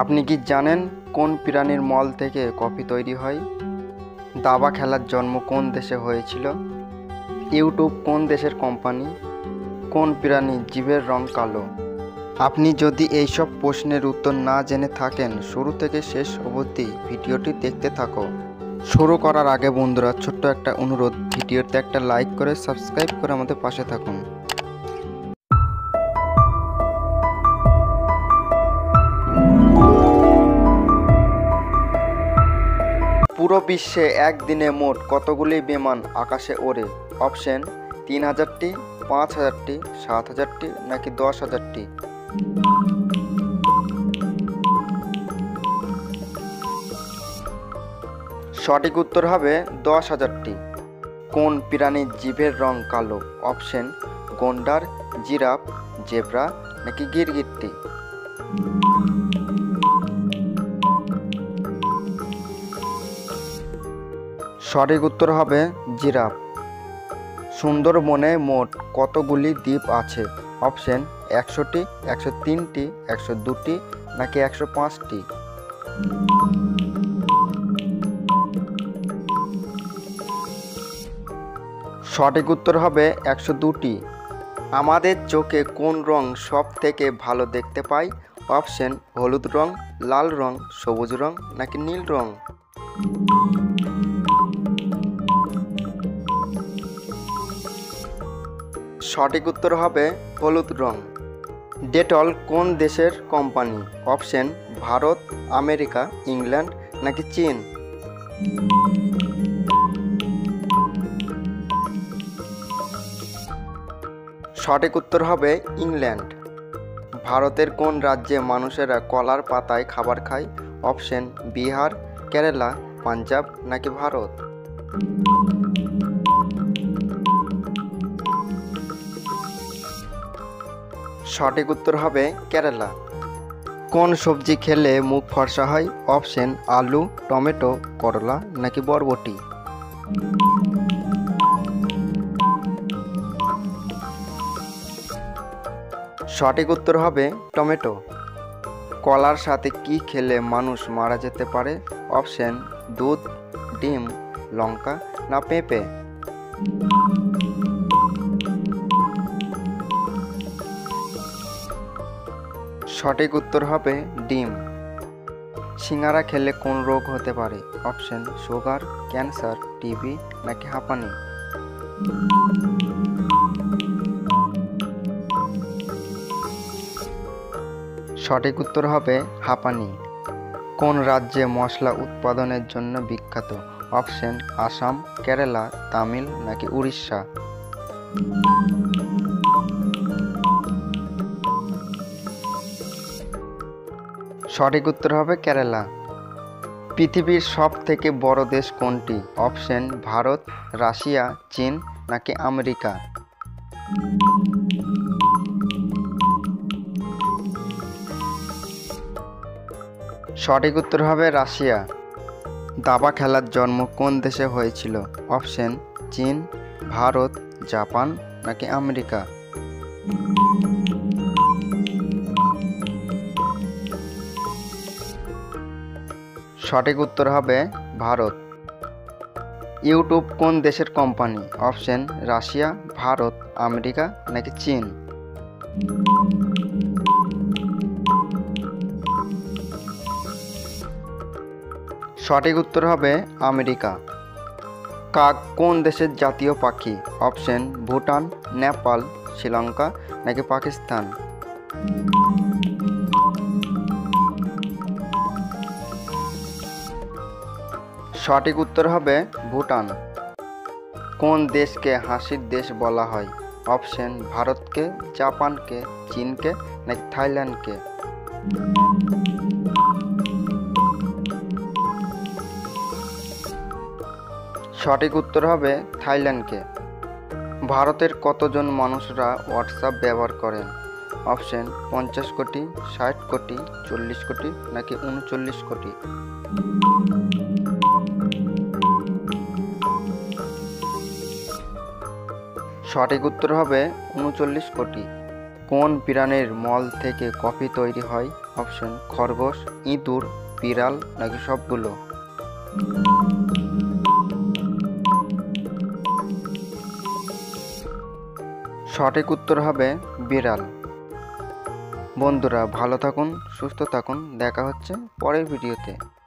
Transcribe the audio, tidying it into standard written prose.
আপনি কি জানেন কোন প্রাণীর মল থেকে কফি তৈরি হয়? দাবা খেলার জন্ম কোন দেশে হয়েছিল? ইউটিউব কোন দেশের কোম্পানি? কোন প্রাণীর জিভের রং কালো? আপনি যদি এইসব প্রশ্নের উত্তর না জেনে থাকেন, শুরু থেকে শেষ অবধি ভিডিওটি দেখতে থাকো। শুরু করার আগে বন্ধুরা, ছোট্ট একটা অনুরোধ, ভিডিওতে একটা লাইক করে সাবস্ক্রাইব করে আমাদের পাশে থাকুন। পুরো বিশ্বে একদিনে মোট কতগুলি বিমান আকাশে ওড়ে? অপশন: 3000টি, 5000টি, 7000টি নাকি 10,000টি? সঠিক উত্তর হবে 10,000টি। কোন প্রাণীর জিভের রং কালো? অপশন: গন্ডার, জিরাফ, জেব্রা নাকি গিরগিটি? সঠিক উত্তর হবে জিরাফ। সুন্দরবনে মোট কতগুলি দ্বীপ আছে? অপশন: 100টি, 103টি, 102টি নাকি 105টি? সঠিক উত্তর হবে 102টি। আমাদের চোখে কোন রং সব থেকে ভালো দেখতে পাই? অপশন: হলুদ রং, লাল রং, সবুজ রং নাকি নীল রং? সঠিক উত্তর হবে হলুদ রং। ডেটল কোন দেশের company? Option: Bharat, America, England নাকি চীন? সঠিক উত্তর হবে ইংল্যান্ড। ভারতের কোন রাজ্যে মানুষেরা কলার পাতায় খাবার খায়? অপশন: বিহার, কেরালা, পাঞ্জাব নাকি ভারত? সঠিক উত্তর হবে কেরালা। কোন সবজি খেলে মুখ ফর্সা হয়? অপশন: আলু, টমেটো, করলা নাকি বরবটি? সঠিক উত্তর হবে টমেটো। কলার সাথে কি খেলে মানুষ মারা যেতে পারে? অপশন: দুধ, ডিম, লঙ্কা না পেঁপে? সঠিক উত্তর হবে ডিম। সিঙ্গারা খেলে কোন রোগ হতে পারে? অপশন: সুগার, ক্যান্সার, টিবি নাকি হাঁপানি? সঠিক উত্তর হবে হাঁপানি। কোন রাজ্যে মশলা উৎপাদনের জন্য বিখ্যাত? অপশন: আসাম, কেরালা, তামিল নাকি উড়িষ্যা? সঠিক উত্তর হবে কেরালা। পৃথিবীর সব থেকে বড় দেশ কোনটি? অপশন: ভারত, রাশিয়া, চীন নাকি আমেরিকা? সঠিক উত্তর হবে রাশিয়া। দাবা খেলার জন্ম কোন দেশে হয়েছিল? অপশন: চীন, ভারত, জাপান নাকি আমেরিকা? সঠিক উত্তর হবে ভারত। ইউটিউব কোন দেশের company? Option: Russia, Bharat, America নাকি চীন? সঠিক উত্তর হবে আমেরিকা। কাক কোন দেশের জাতীয় পাখি? অপশন: ভুটান, নেপাল, শ্রীলঙ্কা নাকি পাকিস্তান? সঠিক উত্তর হবে ভুটান। কোন দেশকে হাসির দেশ বলা হয়? অপশন: ভারতকে, জাপানকে, চীনকে নাকি থাইল্যান্ডকে? সঠিক উত্তর হবে থাইল্যান্ডকে। ভারতের কতজন মানুষরা হোয়াটসঅ্যাপ ব্যবহার করেন? অপশন: 50 কোটি, 60 কোটি, 40 কোটি নাকি 39 কোটি? সঠিক উত্তর হবে 39 কোটি। কোন প্রাণীর মল থেকে কফি তৈরি হয়? অপশন খরগোশ, ইঁদুর, বিড়াল নাকি সবগুলো? সঠিক উত্তর হবে বিড়াল। বন্ধুরা ভালো থাকুন, সুস্থ থাকুন, দেখা হচ্ছে পরের ভিডিওতে।